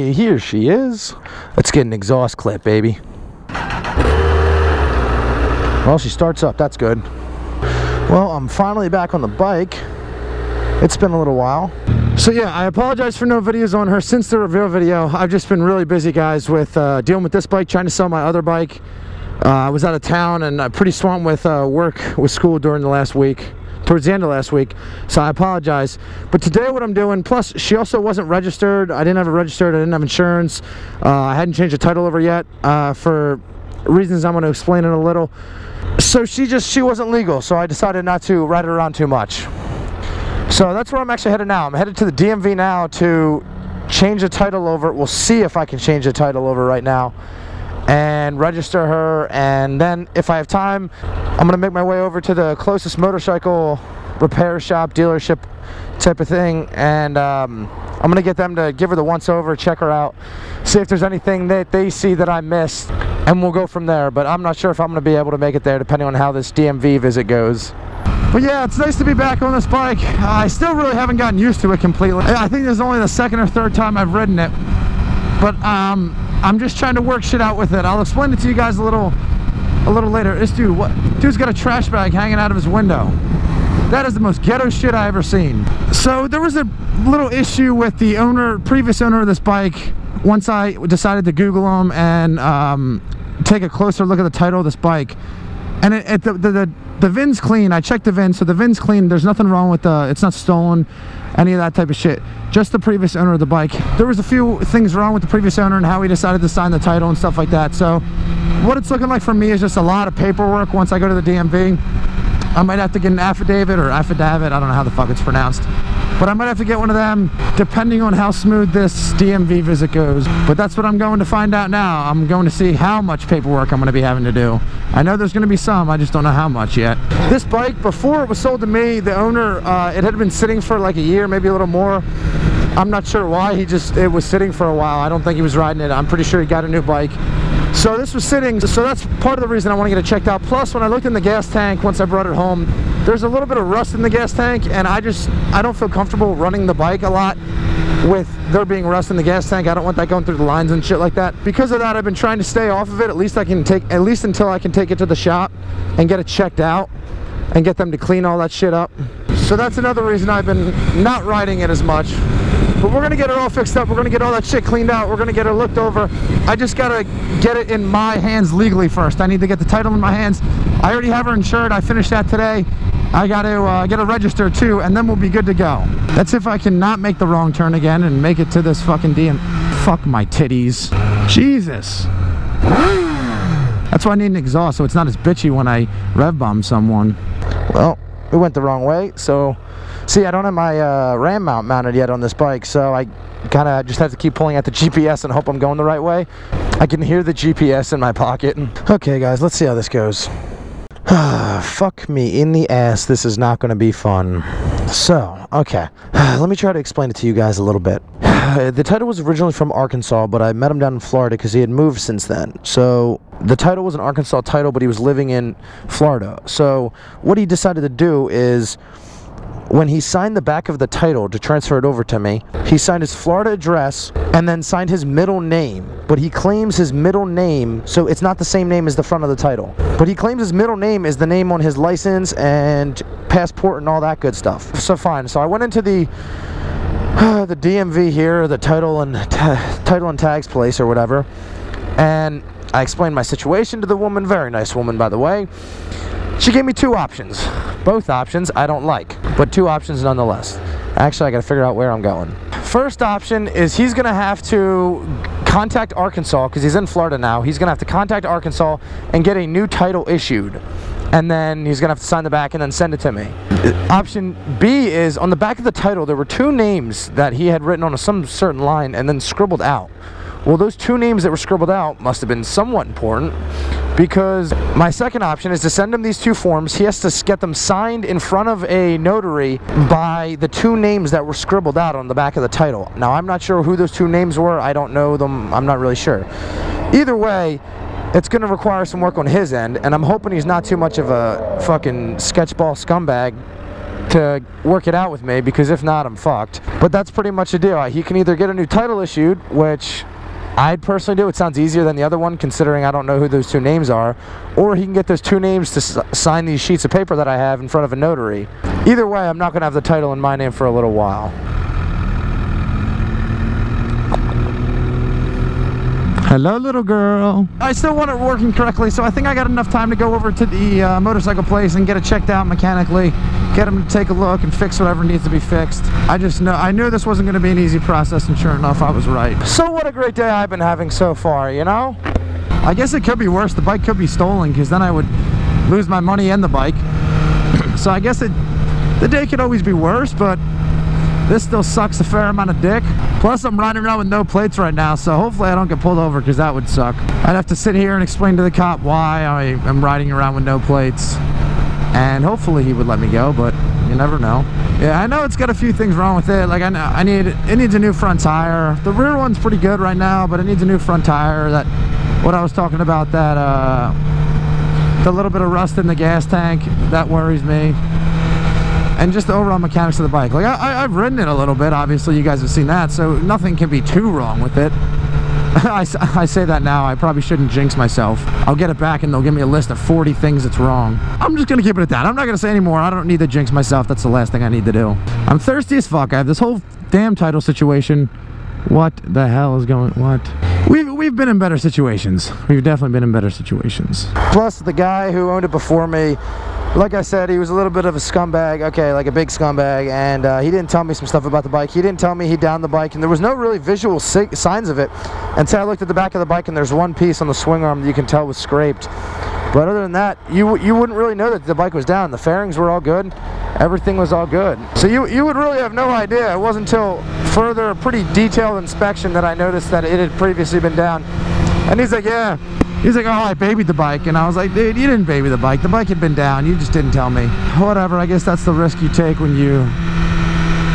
Hey, here she is. Let's get an exhaust clip, baby. Well, she starts up. That's good. Well, I'm finally back on the bike. It's been a little while. So yeah, I apologize for no videos on her since the reveal video. I've just been really busy, guys, with dealing with this bike, trying to sell my other bike. I was out of town and pretty swamped with work with school during the last week, towards the end of last week, so I apologize. But today what I'm doing, plus she also wasn't registered. I didn't have it registered. I didn't have insurance. I hadn't changed the title over yet for reasons I'm going to explain in a little. So she wasn't legal, so I decided not to ride it around too much. So that's where I'm actually headed now. I'm headed to the DMV now to change the title over. We'll see if I can change the title over right now and register her, and then if I have time, I'm gonna make my way over to the closest motorcycle repair shop, dealership type of thing, and I'm gonna get them to give her the once over, check her out, see if there's anything that they see that I missed, and we'll go from there. But I'm not sure if I'm gonna be able to make it there, depending on how this DMV visit goes. But yeah, it's nice to be back on this bike. I still really haven't gotten used to it completely. I think this is only the second or third time I've ridden it, but I'm just trying to work shit out with it. I'll explain it to you guys a little later. This dude's got a trash bag hanging out of his window. That is the most ghetto shit I ever seen. So there was a little issue with the previous owner of this bike. Once I decided to Google him and take a closer look at the title of this bike, and the VIN's clean. I checked the VIN, so the VIN's clean. There's nothing wrong with it's not stolen, any of that type of shit. Just the previous owner of the bike. There was a few things wrong with the previous owner and how he decided to sign the title and stuff like that. So what it's looking like for me is just a lot of paperwork once I go to the DMV. I might have to get an affidavit or affidavit, I don't know how the fuck it's pronounced, but I might have to get one of them depending on how smooth this DMV visit goes. But that's what I'm going to find out now. I'm going to see how much paperwork I'm going to be having to do. I know there's going to be some, I just don't know how much yet. This bike, before it was sold to me, the owner, it had been sitting for like a year, maybe a little more. I'm not sure why, it was sitting for a while. I don't think he was riding it. I'm pretty sure he got a new bike. So this was sitting, so that's part of the reason I want to get it checked out. Plus, when I looked in the gas tank, once I brought it home, there's a little bit of rust in the gas tank, and I don't feel comfortable running the bike a lot with there being rust in the gas tank. I don't want that going through the lines and shit like that. Because of that, I've been trying to stay off of it, at least until I can take it to the shop and get it checked out and get them to clean all that shit up. So that's another reason I've been not riding it as much. But we're gonna get it all fixed up. We're gonna get all that shit cleaned out. We're gonna get it looked over. I just gotta get it in my hands legally first. I need to get the title in my hands. I already have her insured. I finished that today. I gotta get it registered too, and then we'll be good to go. That's if I cannot make the wrong turn again and make it to this fucking fuck my titties. Jesus. That's why I need an exhaust, so it's not as bitchy when I rev bomb someone. Well, we went the wrong way, so see, I don't have my RAM mount mounted yet on this bike, so I kind of just have to keep pulling at the GPS and hope I'm going the right way. I can hear the GPS in my pocket. Okay, guys, let's see how this goes. Fuck me in the ass. This is not going to be fun. So, okay. Let me try to explain it to you guys a little bit. The title was originally from Arkansas, but I met him down in Florida because he had moved since then. So the title was an Arkansas title, but he was living in Florida. So what he decided to do is, when he signed the back of the title to transfer it over to me, he signed his Florida address and then signed his middle name. But he claims his middle name, so it's not the same name as the front of the title. But he claims his middle name is the name on his license and passport and all that good stuff. So fine. So I went into the DMV here, the title and tags place or whatever, and I explained my situation to the woman. Very nice woman, by the way. She gave me two options. Both options I don't like, but two options nonetheless. Actually, I gotta figure out where I'm going. First option is he's gonna have to contact Arkansas, because he's in Florida now. He's gonna have to contact Arkansas and get a new title issued. And then he's gonna have to sign the back and then send it to me. Option B is, on the back of the title, there were two names that he had written on some certain line and then scribbled out. Well, those two names that were scribbled out must have been somewhat important, because my second option is to send him these two forms. He has to get them signed in front of a notary by the two names that were scribbled out on the back of the title. Now, I'm not sure who those two names were. I don't know them. I'm not really sure. Either way, it's going to require some work on his end, and I'm hoping he's not too much of a fucking sketchball scumbag to work it out with me, because if not, I'm fucked. But that's pretty much the deal. He can either get a new title issued, which I'd personally do. It sounds easier than the other one, considering I don't know who those two names are, or he can get those two names to sign these sheets of paper that I have in front of a notary. Either way, I'm not going to have the title in my name for a little while. Hello, little girl. I still want it working correctly, so I think I got enough time to go over to the motorcycle place and get it checked out mechanically, get them to take a look and fix whatever needs to be fixed. I knew this wasn't going to be an easy process, and sure enough, I was right. So what a great day I've been having so far, you know? I guess it could be worse. The bike could be stolen, because then I would lose my money and the bike. So I guess the day could always be worse, but this still sucks a fair amount of dick. Plus, I'm riding around with no plates right now, so hopefully I don't get pulled over, because that would suck. I'd have to sit here and explain to the cop why I am riding around with no plates. And hopefully he would let me go, but you never know. Yeah, I know it's got a few things wrong with it. Like, it needs a new front tire. The rear one's pretty good right now, but it needs a new front tire. What I was talking about, the little bit of rust in the gas tank, that worries me. And just the overall mechanics of the bike. Like, I've ridden it a little bit, obviously you guys have seen that, so nothing can be too wrong with it. I say that now, I probably shouldn't jinx myself. I'll get it back and they'll give me a list of 40 things that's wrong. I'm just gonna keep it at that. I'm not gonna say any more. I don't need to jinx myself. That's the last thing I need to do. I'm thirsty as fuck. I have this whole damn title situation. What the hell is going, what? We've been in better situations. We've definitely been in better situations. Plus, the guy who owned it before me, like I said, he was a little bit of a scumbag, okay, like a big scumbag, and he didn't tell me some stuff about the bike. He didn't tell me he downed the bike, and there was no really visual signs of it until I looked at the back of the bike, and there's one piece on the swing arm that you can tell was scraped. But other than that, you wouldn't really know that the bike was down. The fairings were all good. Everything was all good. So you would really have no idea. It wasn't until further pretty detailed inspection that I noticed that it had previously been down. And he's like, yeah. He's like, oh, I babied the bike. And I was like, dude, you didn't baby the bike. The bike had been down. You just didn't tell me. Whatever. I guess that's the risk you take when you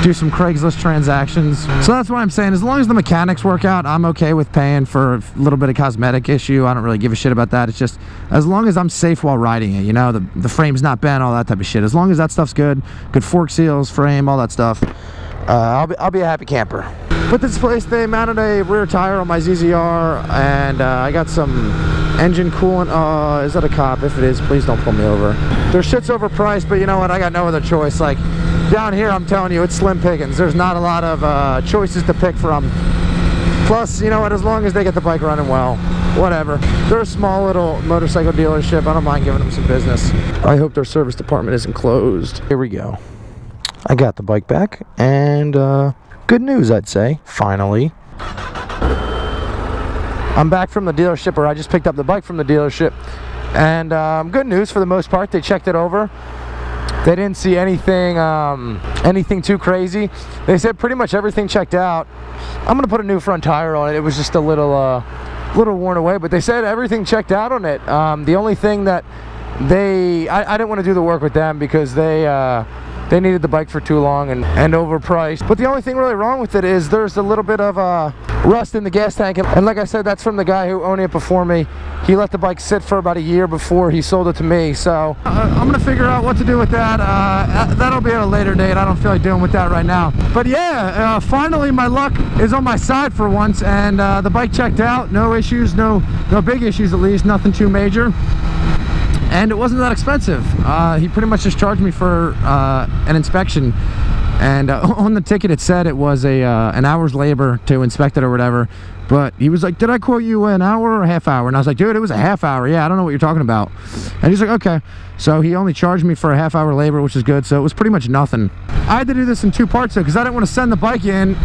do some Craigslist transactions. So that's what I'm saying. As long as the mechanics work out, I'm okay with paying for a little bit of cosmetic issue. I don't really give a shit about that. It's just as long as I'm safe while riding it, you know, the frame's not bent, all that type of shit. As long as that stuff's good fork seals, frame, all that stuff, I'll be a happy camper. With this place, they mounted a rear tire on my ZZR, and I got some engine coolant. Is that a cop? If it is, please don't pull me over. Their shit's overpriced, but you know what? I got no other choice. Like, down here, I'm telling you, it's slim pickings. There's not a lot of choices to pick from. Plus, you know what? As long as they get the bike running well, whatever. They're a small little motorcycle dealership. I don't mind giving them some business. I hope their service department isn't closed. Here we go. I got the bike back, and good news, I'd say, finally. I'm back from the dealership, or I just picked up the bike from the dealership, and good news for the most part. They checked it over. They didn't see anything too crazy. They said pretty much everything checked out. I'm gonna put a new front tire on it. It was just a little worn away, but they said everything checked out on it. The only thing that I didn't want to do the work with them, because they needed the bike for too long and overpriced. But the only thing really wrong with it is there's a little bit of rust in the gas tank. And like I said, that's from the guy who owned it before me. He let the bike sit for about a year before he sold it to me. So I'm going to figure out what to do with that. That'll be at a later date. I don't feel like dealing with that right now. But yeah, finally my luck is on my side for once. And the bike checked out. No issues, no big issues at least. Nothing too major. And it wasn't that expensive. He pretty much just charged me for an inspection, and on the ticket it said it was an hour's labor to inspect it or whatever, but he was like, did I quote you an hour or a half hour? And I was like, dude, it was a half hour. Yeah, I don't know what you're talking about. And he's like, okay. So he only charged me for a half hour labor, which is good. So it was pretty much nothing. I had to do this in 2 parts though, because I didn't want to send the bike in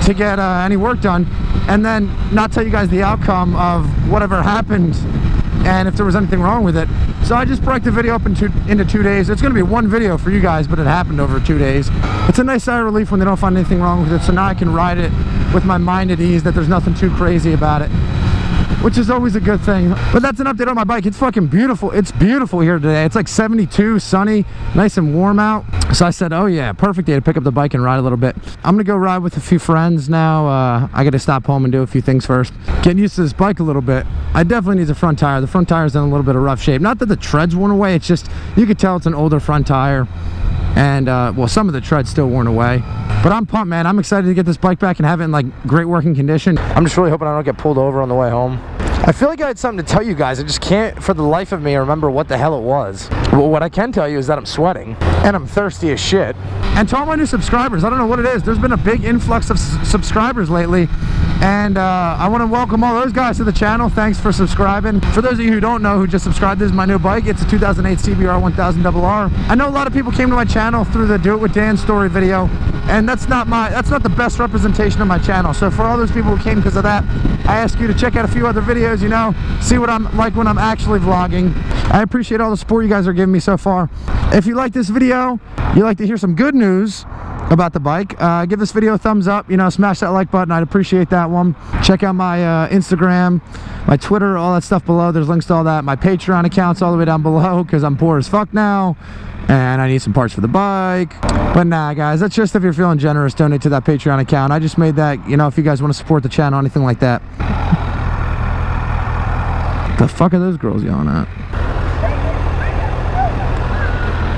to get any work done and then not tell you guys the outcome of whatever happened and if there was anything wrong with it. So I just broke the video up into 2 days. It's going to be one video for you guys, but it happened over 2 days. It's a nice sigh of relief when they don't find anything wrong with it, so now I can ride it with my mind at ease that there's nothing too crazy about it, which is always a good thing. But that's an update on my bike. It's fucking beautiful. It's beautiful here today. It's like 72, sunny, nice and warm out. So I said, oh yeah, perfect day to pick up the bike and ride a little bit. I'm gonna go ride with a few friends now. I gotta stop home and do a few things first. Getting used to this bike a little bit. I definitely need a front tire. The front tire's in a little bit of rough shape. Not that the treads went away, it's just, you could tell it's an older front tire. and well, some of the tread's still worn away. But I'm pumped, man. I'm excited to get this bike back and have it in like great working condition. I'm just really hoping I don't get pulled over on the way home. I feel like I had something to tell you guys. I just can't for the life of me remember what the hell it was. Well, what I can tell you is that I'm sweating and I'm thirsty as shit. And to all my new subscribers, I don't know what it is. There's been a big influx of subscribers lately, and I want to welcome all those guys to the channel. Thanks for subscribing. For those of you who don't know, who just subscribed, this is my new bike. It's a 2008 CBR1000RR. I know a lot of people came to my channel through the Do It With Dan story video, and that's not the best representation of my channel. So for all those people who came because of that, I ask you to check out a few other videos, you know, see what I'm like when I'm actually vlogging. I appreciate all the support you guys are giving me so far. If you like this video, you like to hear some good news about the bike, give this video a thumbs up, you know, smash that like button. I'd appreciate that one. Check out my Instagram, my Twitter, all that stuff below. There's links to all that. My Patreon account's all the way down below because I'm poor as fuck now and I need some parts for the bike. But nah, guys, that's just if you're feeling generous, donate to that Patreon account. I just made that, you know, if you guys want to support the channel, anything like that. The fuck are those girls yelling at?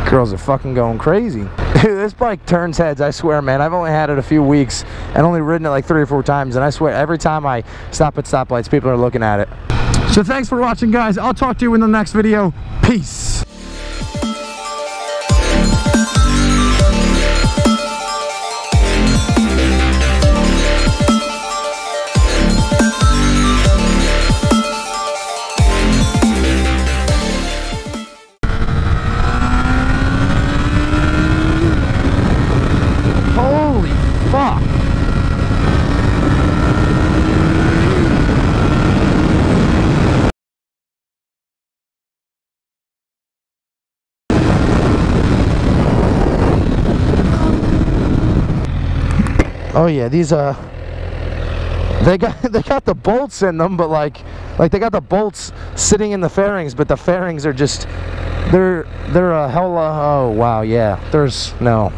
Girls are fucking going crazy. Dude, this bike turns heads, I swear, man. I've only had it a few weeks and only ridden it like 3 or 4 times, and I swear every time I stop at stoplights, people are looking at it. So thanks for watching, guys. I'll talk to you in the next video. Peace. Fuck. Oh yeah, these they got the bolts in them, but like they got the bolts sitting in the fairings, but the fairings are just they're a hella, oh wow, yeah, there's no